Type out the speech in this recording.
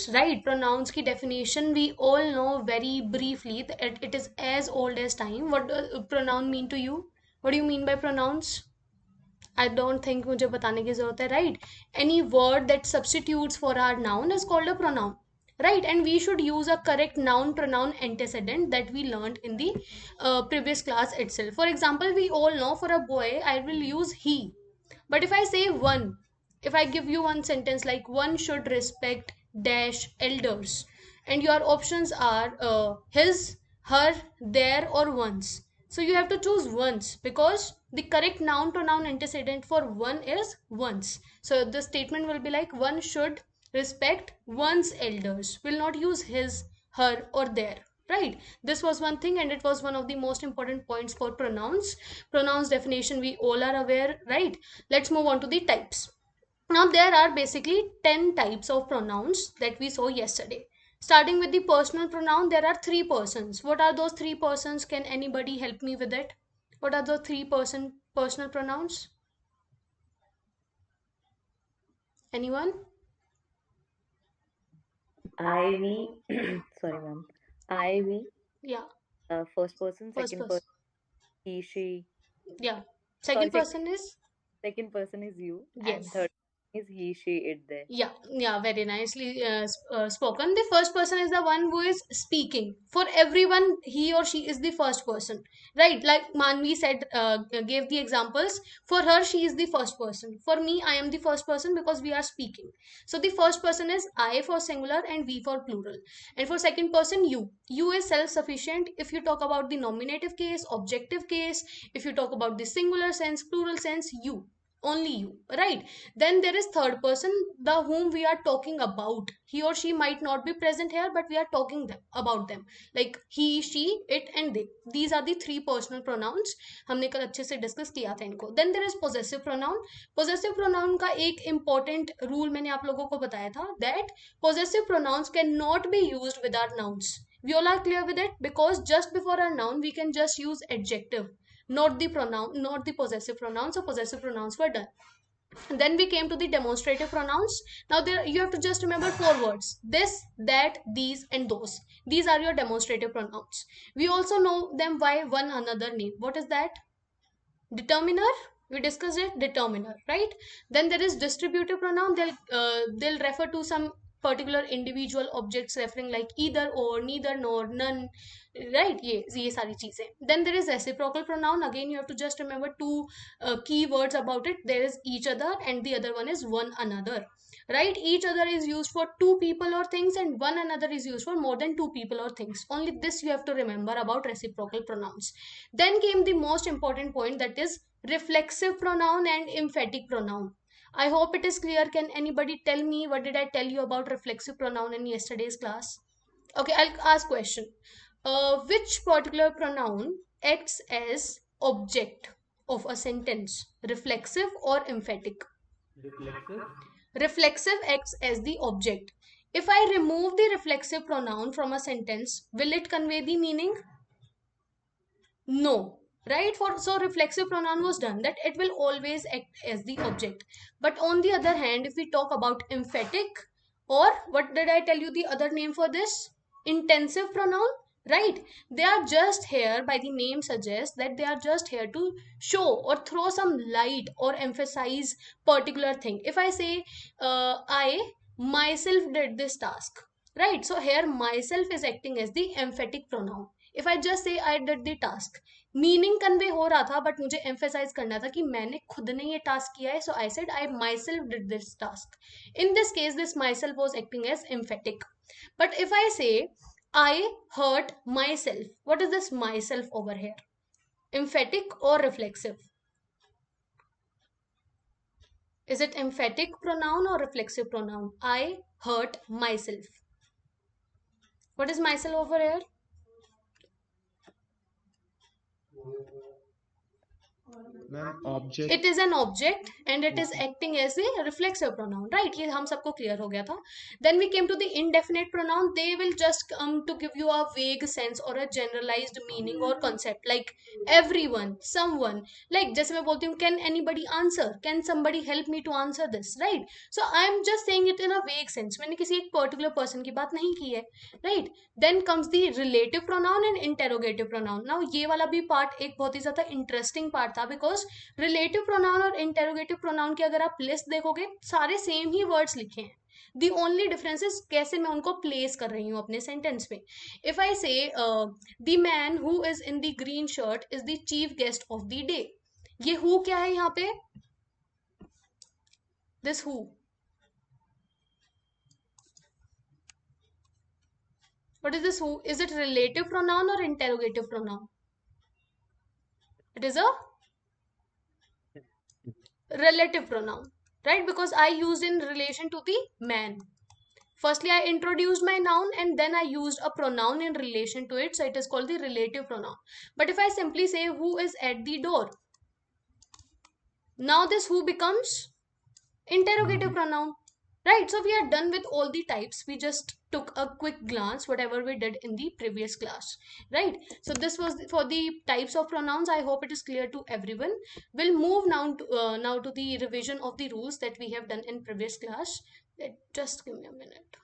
pronouns, right? Pronouns की definition we all know very briefly. It is as old as time. What does pronoun mean to you? What do you mean by pronouns? I don't think मुझे बताने की जरूरत है, right? Any word that substitutes for our noun is called a pronoun, right? And we should use a correct noun pronoun antecedent that we learned in the previous class itself. For example, we all know for a boy I will use he, but if I say one, if I give you one sentence like one should respect dash elders, and your options are his, her, their, or one's. So you have to choose once because the correct noun pronoun antecedent for one is once. So the statement will be like one should respect one's elders. Will not use his, her, or their. Right? This was one thing, and it was one of the most important points for pronouns. Pronouns definition we all are aware, right? Let's move on to the types. Now, there are basically 10 types of pronouns that we saw yesterday. Starting with the personal pronoun, there are three persons. What are those three persons? Can anybody help me with it? What are the three-person personal pronouns? Anyone? I, we, sorry, ma'am. I, we, Yeah, first person, first second person. person, he, she. Yeah. Sorry, Second person is? second person is you, and Yes. third is he, she, it, they. Yeah, very nicely spoken. The first person is the one who is speaking. For everyone, he or she is the first person, right? Like Manvi said, gave the examples. For her, she is the first person. For me, I am the first person because we are speaking. So the first person is I for singular and we for plural. And for second person, you. You is self-sufficient. If you talk about the nominative case, objective case, if you talk about the singular sense, plural sense, you, only you, right? Then there is third person, the whom we are talking about. He or she might not be present here, but we are talking them about them, like he, she, it, and they. These are the three personal pronouns. हमने कल अच्छे से discuss किया था इनको. Then there is possessive pronoun. Possessive pronoun का एक important rule मैंने आप लोगों को बताया था, that possessive pronouns cannot be used with our nouns. We all are clear with it, because just before our noun we can just use adjective, not the pronoun, not the possessive pronouns. So possessive pronouns were done. And then we came to the demonstrative pronouns. Now there you have to just remember four words: this, that, these, and those. These are your demonstrative pronouns. We also know them by one another name. What is that? Determiner. We discussed it. Determiner, right? Then there is distributive pronoun. They'll refer to some particular individual objects, referring like either, or, neither, nor, none, right? ये सारी चीजें. Then there is reciprocal pronoun. Again, you have to just remember two key words about it. There is each other, and the other one is one another, right? Each other is used for two people or things, and one another is used for more than two people or things. Only this you have to remember about reciprocal pronouns. Then came the most important point, that is reflexive pronoun and emphatic pronoun. I hope it is clear. Can anybody tell me what did I tell you about reflexive pronoun in yesterday's class? Okay, I'll ask question. Which particular pronoun acts as object of a sentence? Reflexive or emphatic? Reflexive. Reflexive acts as the object. If I remove the reflexive pronoun from a sentence, will it convey the meaning? No, right? For so reflexive pronoun was done, that it will always act as the object. But on the other hand, if we talk about emphatic, or what did I tell you the other name for this? Intensive pronoun, right? They are just here, by the name suggests that they are just here to show or throw some light or emphasize particular thing. If I say I myself did this task, right? So here myself is acting as the emphatic pronoun. If I just say I did the task, meaning convey हो रहा था, but मुझे emphasise करना था कि मैंने खुद ने ये टास्क किया है. So I said I myself did this task. In this case this myself was acting as emphatic. But if I say I hurt myself, what is this myself over here? Emphatic or reflexive? Is it emphatic pronoun or reflexive pronoun? I hurt myself. What is myself over here? Ma'am It object. is an object and it is okay. acting as a reflexive pronoun, right? ये हम सबको clear हो गया था. Then we came to the indefinite pronoun. They will just come to give you a vague sense or a generalized meaning or concept, like everyone, someone. Like जैसे मैं बोलती हूँ, can anybody answer, can somebody help me to answer this, right? So I am just saying it in a vague sense. मैंने किसी एक particular person की बात नहीं की है, right? Then comes the relative pronoun and interrogative pronoun. Now ये वाला भी part एक बहुत ही ज्यादा interesting part था, because रिलेटिव प्रोनाउन और इंटेरोगेटिव प्रोनाउन की अगर आप लिस्ट देखोगे, सारे सेम ही वर्ड्स लिखे हैं. दी ओनली डिफरेंस इज कैसे मैं उनको प्लेस कर रही हूँ अपने सेंटेंस में. इफ आई से the man who is in the green shirt is the chief guest of the day, ये हु क्या है यहाँ पे? This who, what is this who? Is it relative pronoun or interrogative pronoun? It is a relative pronoun, right? Because I used in relation to the man. Firstly, I introduced my noun and then I used a pronoun in relation to it. So it is called the relative pronoun. But if I simply say who is at the door, now this who becomes interrogative pronoun. Right, so we are done with all the types. We just took a quick glance whatever we did in the previous class. Right, so this was for the types of pronouns. I hope it is clear to everyone. We'll move now to the revision of the rules that we have done in previous class. Just give me a minute.